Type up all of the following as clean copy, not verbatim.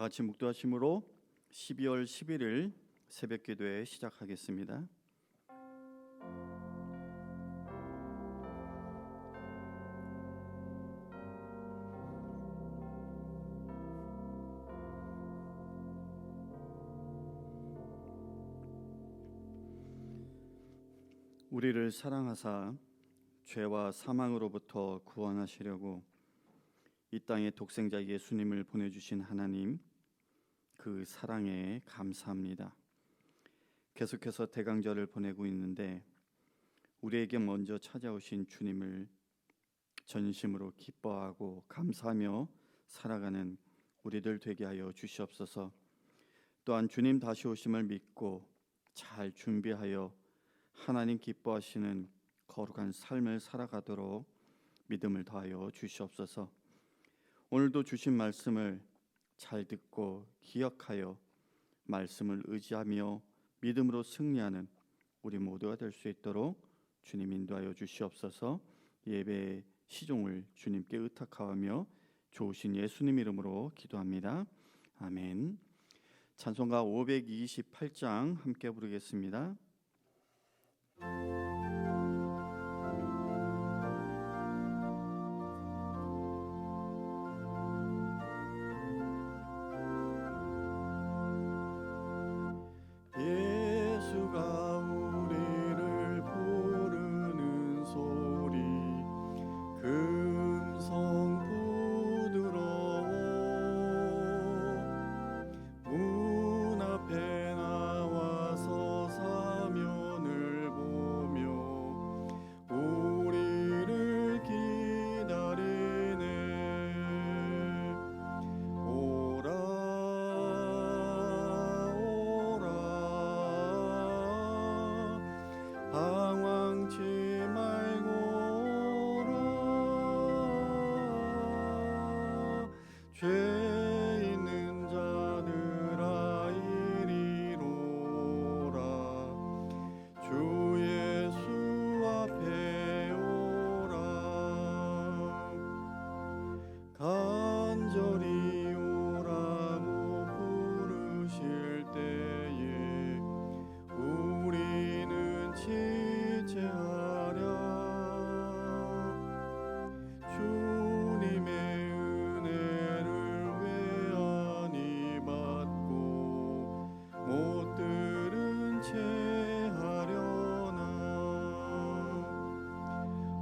다 같이 묵도하심으로 12월 11일 새벽기도회 시작하겠습니다. 우리를 사랑하사 죄와 사망으로부터 구원하시려고 이 땅에 독생자 예수님을 보내주신 하나님, 그 사랑에 감사합니다. 계속해서 대강절을 보내고 있는데 우리에게 먼저 찾아오신 주님을 전심으로 기뻐하고 감사하며 살아가는 우리들 되게 하여 주시옵소서. 또한 주님 다시 오심을 믿고 잘 준비하여 하나님 기뻐하시는 거룩한 삶을 살아가도록 믿음을 더하여 주시옵소서. 오늘도 주신 말씀을 잘 듣고 기억하여 말씀을 의지하며 믿음으로 승리하는 우리 모두가 될 수 있도록 주님 인도하여 주시옵소서. 예배의 시종을 주님께 의탁하며 좋으신 예수님 이름으로 기도합니다. 아멘. 찬송가 528장 함께 부르겠습니다. 예수가 우리를 부르는 소리 금성 부드러워 문 앞에 나와서 사면을 보며 우리를 기다리네. 오라 방황치 말고 오라. 죄 있는 자들아 이리로 오라. 주 예수 앞에 오라. 간절히 오라고 부르실 때에 우리는 지체하랴. 주님의 은혜를 외안히 받고 못 들은 채 하려나.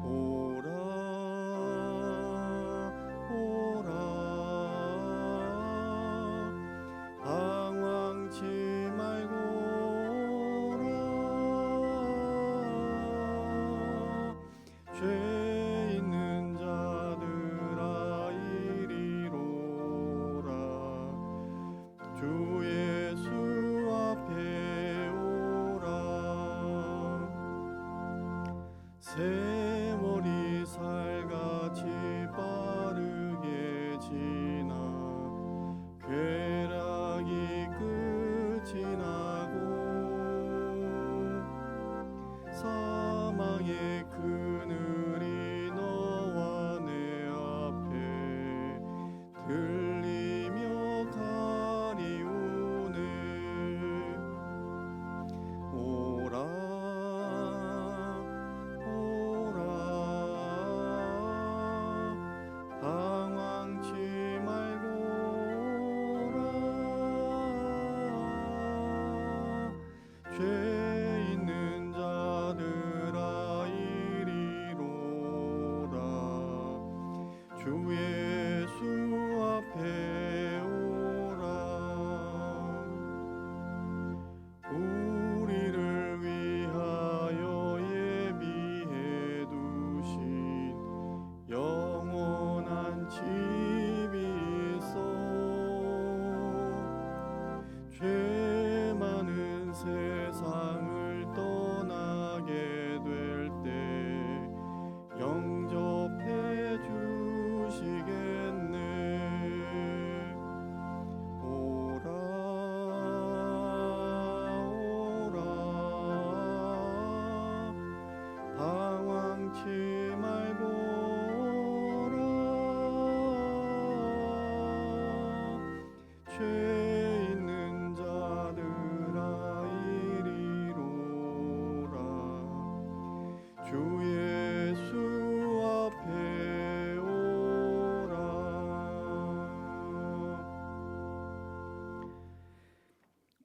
오라 오라 방황치 말고 죄 있는 자들아 이리로 오라. 주 예수 앞에 오라. 세월이 살같이 빠르게 지나 쾌락이 끝이 나고 사망의 그늘이 너와 내 앞에 들리며 가리우네. 오라 오라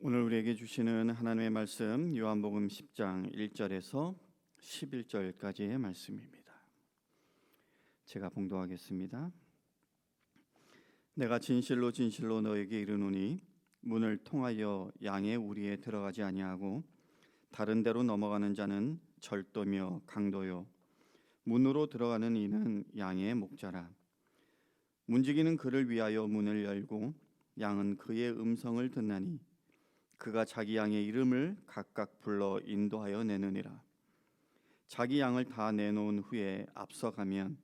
오늘 우리에게 주시는 하나님의 말씀 요한복음 10장 1절에서 11절까지의 말씀입니다. 제가 봉독하겠습니다. 내가 진실로 진실로 너에게 이르노니 문을 통하여 양의 우리에 들어가지 아니하고 다른 데로 넘어가는 자는 절도며 강도요 문으로 들어가는 이는 양의 목자라. 문지기는 그를 위하여 문을 열고 양은 그의 음성을 듣나니 그가 자기 양의 이름을 각각 불러 인도하여 내느니라. 자기 양을 다 내놓은 후에 앞서가면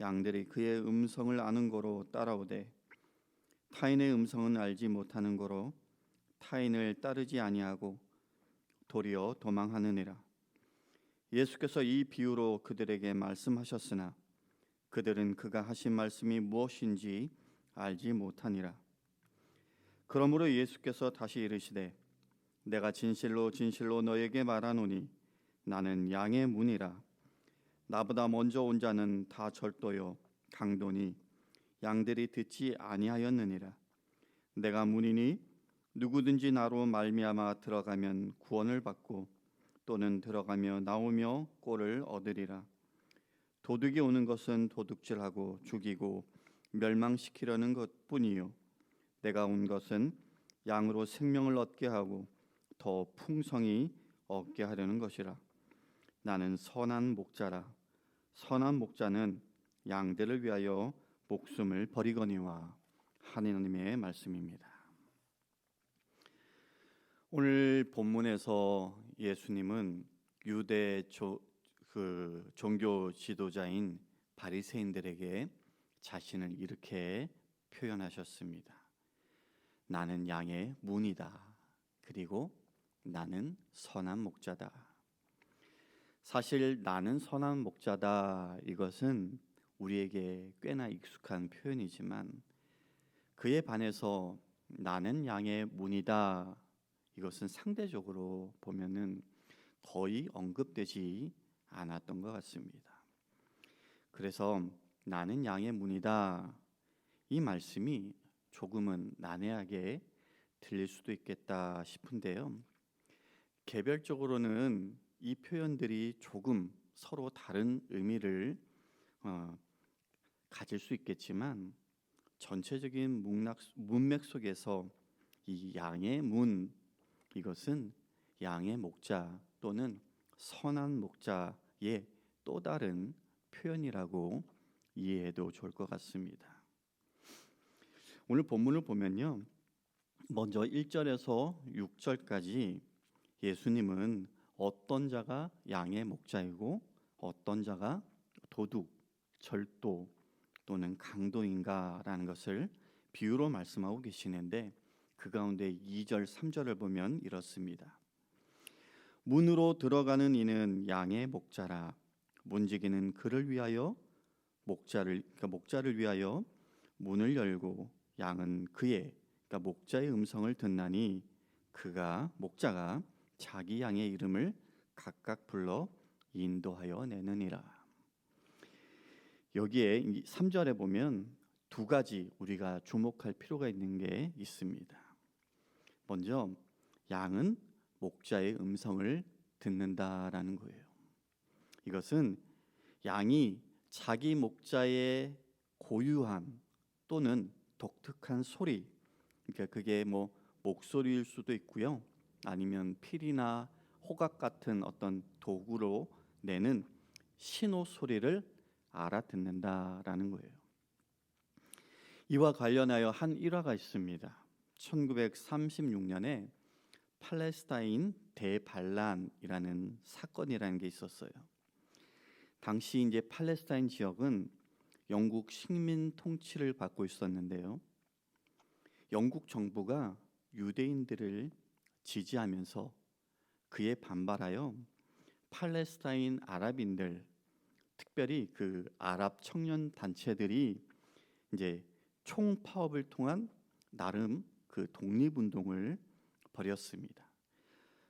양들이 그의 음성을 아는 거로 따라오되 타인의 음성은 알지 못하는 거로 타인을 따르지 아니하고 도리어 도망하느니라. 예수께서 이 비유로 그들에게 말씀하셨으나 그들은 그가 하신 말씀이 무엇인지 알지 못하니라. 그러므로 예수께서 다시 이르시되 내가 진실로 진실로 너에게 말하노니 나는 양의 문이라. 나보다 먼저 온 자는 다 절도요 강도니 양들이 듣지 아니하였느니라. 내가 문이니 누구든지 나로 말미암아 들어가면 구원을 받고 또는 들어가며 나오며 꼴을 얻으리라. 도둑이 오는 것은 도둑질하고 죽이고 멸망시키려는 것뿐이요 내가 온 것은 양으로 생명을 얻게 하고 더 풍성히 얻게 하려는 것이라. 나는 선한 목자라. 선한 목자는 양들을 위하여 목숨을 버리거니와. 하나님의 말씀입니다. 오늘 본문에서 예수님은 유대 종교 지도자인 바리새인들에게 자신을 이렇게 표현하셨습니다. 나는 양의 문이다. 그리고 나는 선한 목자다. 사실 나는 선한 목자다 이것은 우리에게 꽤나 익숙한 표현이지만 그에 반해서 나는 양의 문이다 이것은 상대적으로 보면은 거의 언급되지 않았던 것 같습니다. 그래서 나는 양의 문이다 이 말씀이 조금은 난해하게 들릴 수도 있겠다 싶은데요. 개별적으로는 이 표현들이 조금 서로 다른 의미를 가질 수 있겠지만 전체적인 문맥 속에서 이 양의 문 이것은 양의 목자 또는 선한 목자의 또 다른 표현이라고 이해해도 좋을 것 같습니다. 오늘 본문을 보면요. 먼저 1절에서 6절까지 예수님은 어떤 자가 양의 목자이고 어떤 자가 도둑, 절도 또는 강도인가라는 것을 비유로 말씀하고 계시는데 그 가운데 2절, 3절을 보면 이렇습니다. 문으로 들어가는 이는 양의 목자라. 문지기는 그를 위하여 목자를 위하여 문을 열고 양은 그의 목자의 음성을 듣나니 그가 목자가 자기 양의 이름을 각각 불러 인도하여 내느니라. 여기에 3절에 보면 두 가지 우리가 주목할 필요가 있는 게 있습니다. 먼저 양은 목자의 음성을 듣는다라는 거예요. 이것은 양이 자기 목자의 고유한 또는 독특한 소리, 그러니까 그게 뭐 목소리일 수도 있고요, 아니면 필이나 호각 같은 어떤 도구로 내는 신호 소리를 알아듣는다라는 거예요. 이와 관련하여 한 일화가 있습니다. 1936년에 팔레스타인 대반란이라는 사건이라는 게 있었어요. 당시 이제 팔레스타인 지역은 영국 식민 통치를 받고 있었는데요. 영국 정부가 유대인들을 지지하면서 그에 반발하여 팔레스타인 아랍인들, 특별히 그 아랍 청년 단체들이 이제 총파업을 통한 나름 그 독립운동을 벌였습니다.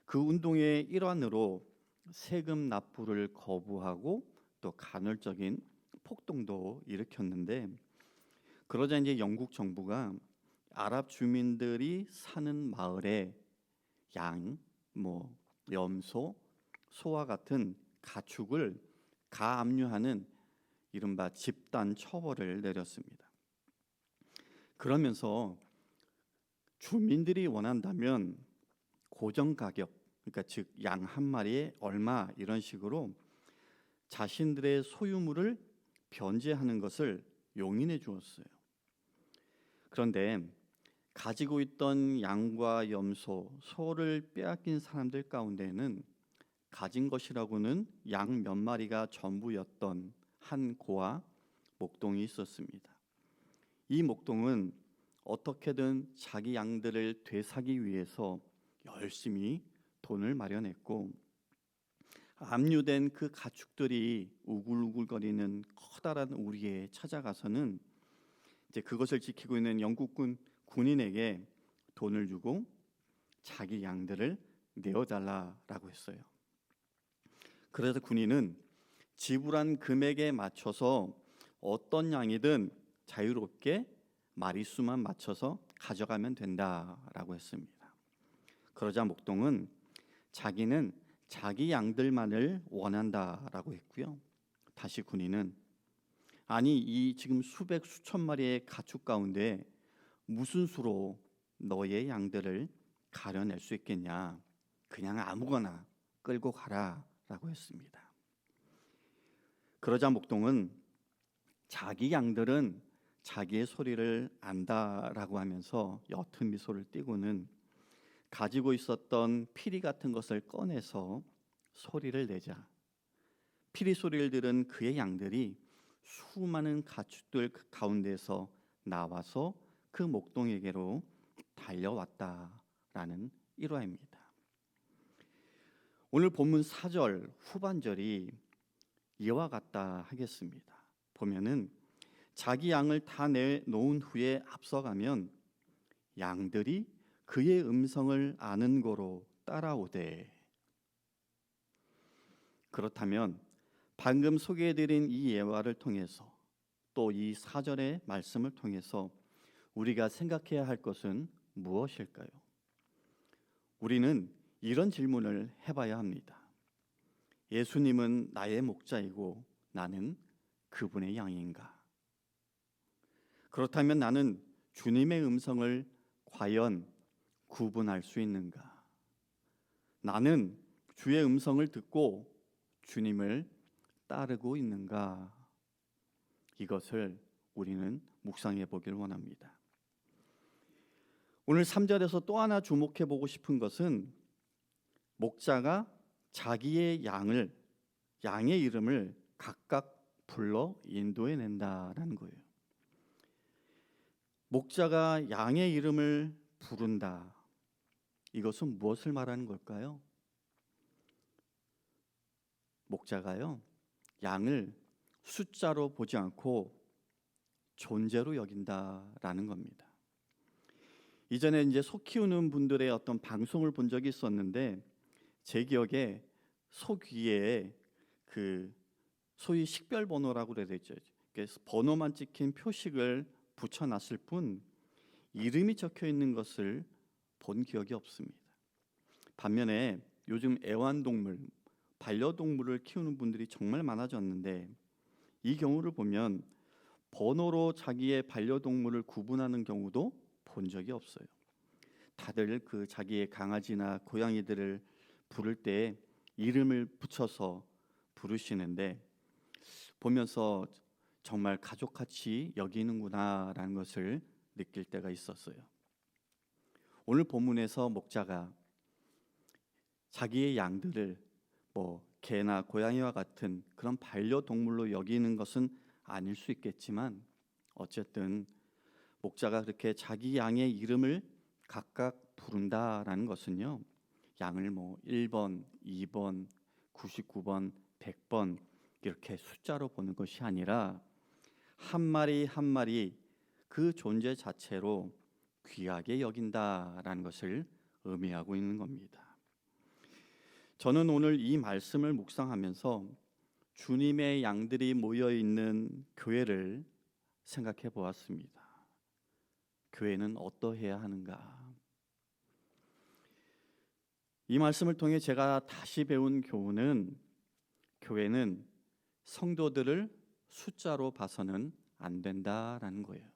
그 운동의 일환으로 세금 납부를 거부하고 또 간헐적인 폭동도 일으켰는데, 그러자 이제 영국 정부가 아랍 주민들이 사는 마을에 양, 염소, 소와 같은 가축을 가압류하는 이른바 집단 처벌을 내렸습니다. 그러면서 주민들이 원한다면 고정 가격, 그러니까 즉 양 한 마리에 얼마 이런 식으로 자신들의 소유물을 변제하는 것을 용인해 주었어요. 그런데 가지고 있던 양과 염소, 소를 빼앗긴 사람들 가운데에는 가진 것이라고는 양 몇 마리가 전부였던 한 고아 목동이 있었습니다. 이 목동은 어떻게든 자기 양들을 되사기 위해서 열심히 돈을 마련했고, 압류된 그 가축들이 우글우글거리는 커다란 우리에 찾아가서는 이제 그것을 지키고 있는 영국군 군인에게 돈을 주고 자기 양들을 내어달라라고 했어요. 그래서 군인은 지불한 금액에 맞춰서 어떤 양이든 자유롭게 마리수만 맞춰서 가져가면 된다라고 했습니다. 그러자 목동은 자기는 자기 양들만을 원한다라고 했고요. 다시 군인은 아니 이 지금 수백 수천 마리의 가축 가운데 무슨 수로 너의 양들을 가려낼 수 있겠냐? 그냥 아무거나 끌고 가라라고 했습니다. 그러자 목동은 자기 양들은 자기의 소리를 안다라고 하면서 옅은 미소를 띠고는 가지고 있었던 피리 같은 것을 꺼내서 소리를 내자 피리 소리를 들은 그의 양들이 수많은 가축들 가운데서 나와서 그 목동에게로 달려왔다라는 일화입니다. 오늘 본문 4절 후반절이 이와 같다 하겠습니다. 보면은 자기 양을 다 내놓은 후에 앞서가면 양들이 그의 음성을 아는 고로 따라오되. 그렇다면 방금 소개해드린 이 예화를 통해서 또 이 4절의 말씀을 통해서 우리가 생각해야 할 것은 무엇일까요? 우리는 이런 질문을 해봐야 합니다. 예수님은 나의 목자이고 나는 그분의 양인가? 그렇다면 나는 주님의 음성을 과연 구분할 수 있는가? 나는 주의 음성을 듣고 주님을 따르고 있는가? 이것을 우리는 묵상해 보길 원합니다. 오늘 3절에서 또 하나 주목해 보고 싶은 것은 목자가 자기의 양의 이름을 각각 불러 인도해 낸다라는 거예요. 목자가 양의 이름을 부른다. 이것은 무엇을 말하는 걸까요? 목자가요, 양을 숫자로 보지 않고 존재로 여긴다라는 겁니다. 이전에 이제 소 키우는 분들의 어떤 방송을 본 적이 있었는데 제 기억에 소 귀에 그 소위 식별 번호라고 그래야 되죠. 그래서 번호만 찍힌 표식을 붙여놨을 뿐 이름이 적혀 있는 것을 본 기억이 없습니다. 반면에 요즘 애완동물, 반려동물을 키우는 분들이 정말 많아졌는데 이 경우를 보면 번호로 자기의 반려동물을 구분하는 경우도 본 적이 없어요. 다들 그 자기의 강아지나 고양이들을 부를 때 이름을 붙여서 부르시는데 보면서 정말 가족같이 여기는구나라는 것을 느낄 때가 있었어요. 오늘 본문에서 목자가 자기의 양들을 개나 고양이와 같은 그런 반려동물로 여기는 것은 아닐 수 있겠지만 어쨌든 목자가 그렇게 자기 양의 이름을 각각 부른다라는 것은요, 양을 1번, 2번, 99번, 100번 이렇게 숫자로 보는 것이 아니라 한 마리 한 마리 그 존재 자체로 귀하게 여긴다라는 것을 의미하고 있는 겁니다. 저는 오늘 이 말씀을 묵상하면서 주님의 양들이 모여 있는 교회를 생각해 보았습니다. 교회는 어떠해야 하는가? 이 말씀을 통해 제가 다시 배운 교훈은 교회는 성도들을 숫자로 봐서는 안 된다라는 거예요.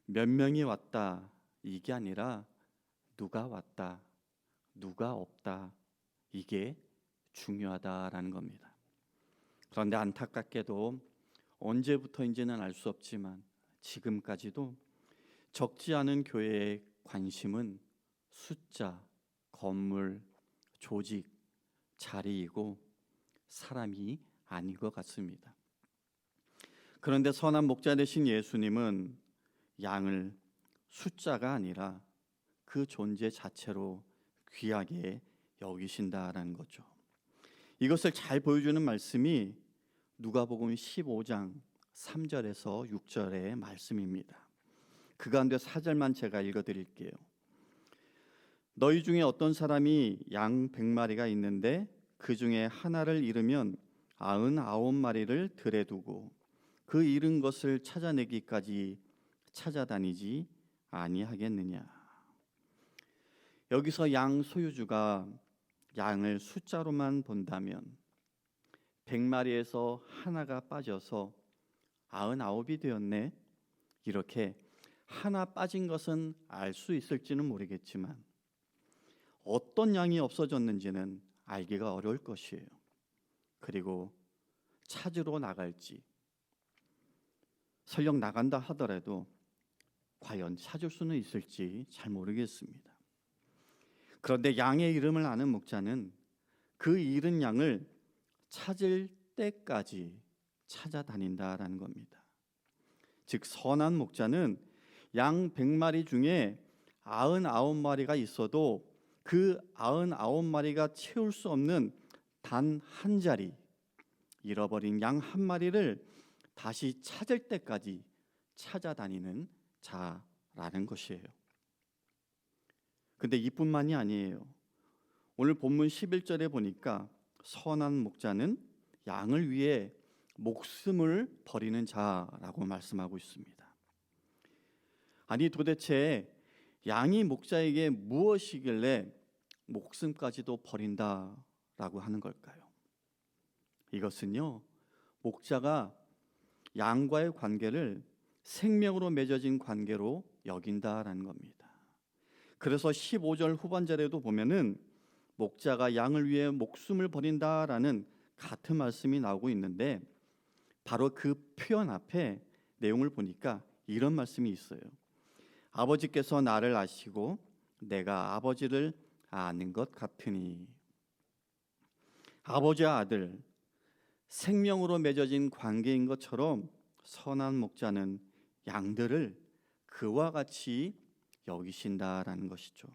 몇 명이 왔다 이게 아니라 누가 왔다, 누가 없다 이게 중요하다라는 겁니다. 그런데 안타깝게도 언제부터인지는 알 수 없지만 지금까지도 적지 않은 교회의 관심은 숫자, 건물, 조직, 자리이고 사람이 아닌 것 같습니다. 그런데 선한 목자 되신 예수님은 양을 숫자가 아니라 그 존재 자체로 귀하게 여기신다라는 거죠. 이것을 잘 보여주는 말씀이 누가복음 15장 3절에서 6절의 말씀입니다. 그 가운데 4절만 제가 읽어드릴게요. 너희 중에 어떤 사람이 양 100마리가 있는데 그 중에 하나를 잃으면 99마리를 들에 두고 그 잃은 것을 찾아내기까지 찾아다니지 아니하겠느냐. 여기서 양 소유주가 양을 숫자로만 본다면 100마리에서 하나가 빠져서 99이 되었네, 이렇게 하나 빠진 것은 알 수 있을지는 모르겠지만 어떤 양이 없어졌는지는 알기가 어려울 것이에요. 그리고 찾으러 나갈지, 설령 나간다 하더라도 과연 찾을 수는 있을지 잘 모르겠습니다. 그런데 양의 이름을 아는 목자는 그 잃은 양을 찾을 때까지 찾아다닌다라는 겁니다. 즉 선한 목자는 양 100마리 중에 99마리가 있어도 그 99마리가 채울 수 없는 단 한 자리, 잃어버린 양 한 마리를 다시 찾을 때까지 찾아다니는 자라는 것이에요. 근데 이뿐만이 아니에요. 오늘 본문 11절에 보니까 선한 목자는 양을 위해 목숨을 버리는 자라고 말씀하고 있습니다. 아니 도대체 양이 목자에게 무엇이길래 목숨까지도 버린다라고 하는 걸까요? 이것은요, 목자가 양과의 관계를 생명으로 맺어진 관계로 여긴다라는 겁니다. 그래서 15절 후반절에도 보면은 목자가 양을 위해 목숨을 버린다라는 같은 말씀이 나오고 있는데 바로 그 표현 앞에 내용을 보니까 이런 말씀이 있어요. 아버지께서 나를 아시고 내가 아버지를 아는 것 같으니. 아버지와 아들, 생명으로 맺어진 관계인 것처럼 선한 목자는 양들을 그와 같이 여기신다라는 것이죠.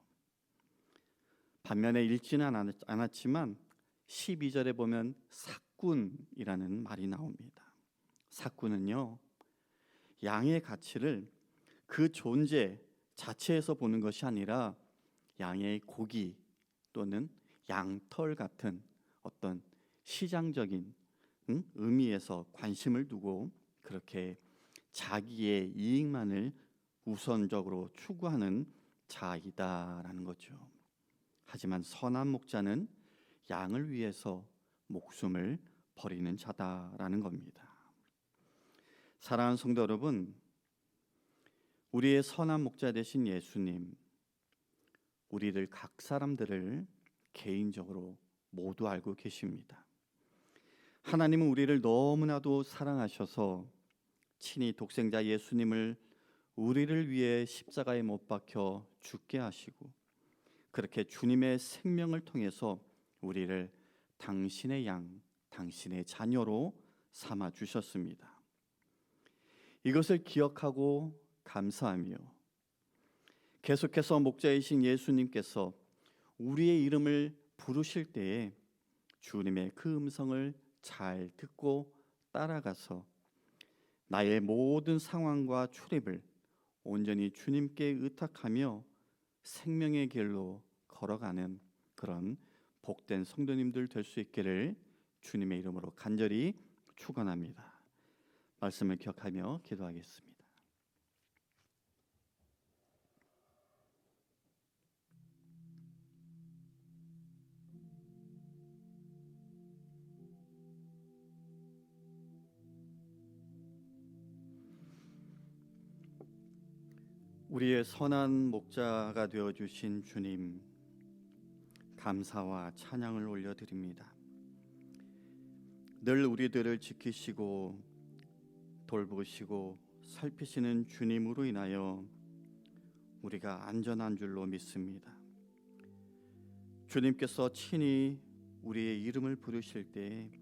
반면에 읽지는 않았지만 12절에 보면 삭군이라는 말이 나옵니다. 삭군은요, 양의 가치를 그 존재 자체에서 보는 것이 아니라 양의 고기 또는 양털 같은 어떤 시장적인 의미에서 관심을 두고 그렇게 자기의 이익만을 우선적으로 추구하는 자이다라는 거죠. 하지만 선한 목자는 양을 위해서 목숨을 버리는 자다라는 겁니다. 사랑하는 성도 여러분, 우리의 선한 목자 되신 예수님, 우리들 각 사람들을 개인적으로 모두 알고 계십니다. 하나님은 우리를 너무나도 사랑하셔서 친히 독생자 예수님을 우리를 위해 십자가에 못 박혀 죽게 하시고 그렇게 주님의 생명을 통해서 우리를 당신의 양, 당신의 자녀로 삼아 주셨습니다. 이것을 기억하고 감사하며 계속해서 목자이신 예수님께서 우리의 이름을 부르실 때에 주님의 그 음성을 잘 듣고 따라가서 나의 모든 상황과 출입을 온전히 주님께 의탁하며 생명의 길로 걸어가는 그런 복된 성도님들 될 수 있기를 주님의 이름으로 간절히 축원합니다. 말씀을 기억하며 기도하겠습니다. 우리의 선한 목자가 되어 주신 주님, 감사와 찬양을 올려드립니다. 늘 우리들을 지키시고 돌보시고 살피시는 주님으로 인하여 우리가 안전한 줄로 믿습니다. 주님께서 친히 우리의 이름을 부르실 때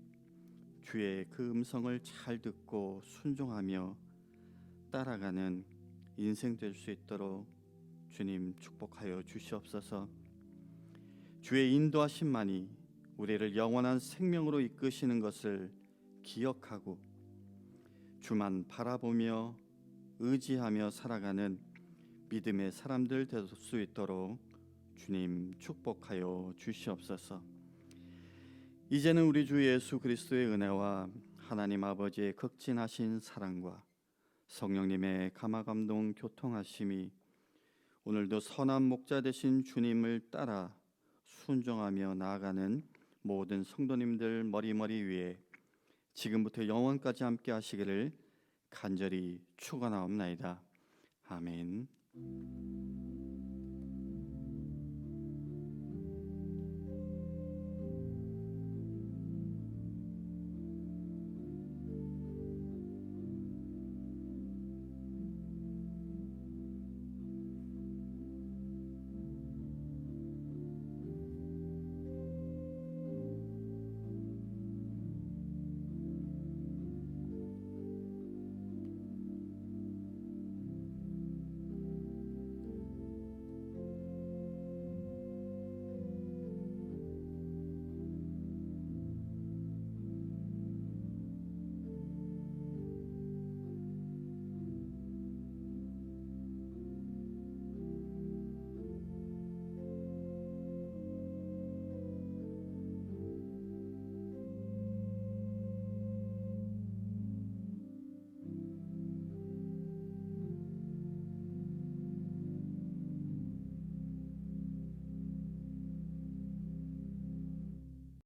주의 그 음성을 잘 듣고 순종하며 따라가는 인생 될 수 있도록 주님 축복하여 주시옵소서. 주의 인도하심만이 우리를 영원한 생명으로 이끄시는 것을 기억하고 주만 바라보며 의지하며 살아가는 믿음의 사람들 될 수 있도록 주님 축복하여 주시옵소서. 이제는 우리 주 예수 그리스도의 은혜와 하나님 아버지의 극진하신 사랑과 성령님의 감화감동 교통하심이 오늘도 선한 목자 되신 주님을 따라 순종하며 나아가는 모든 성도님들 머리머리 위에 지금부터 영원까지 함께 하시기를 간절히 축원하옵나이다. 아멘.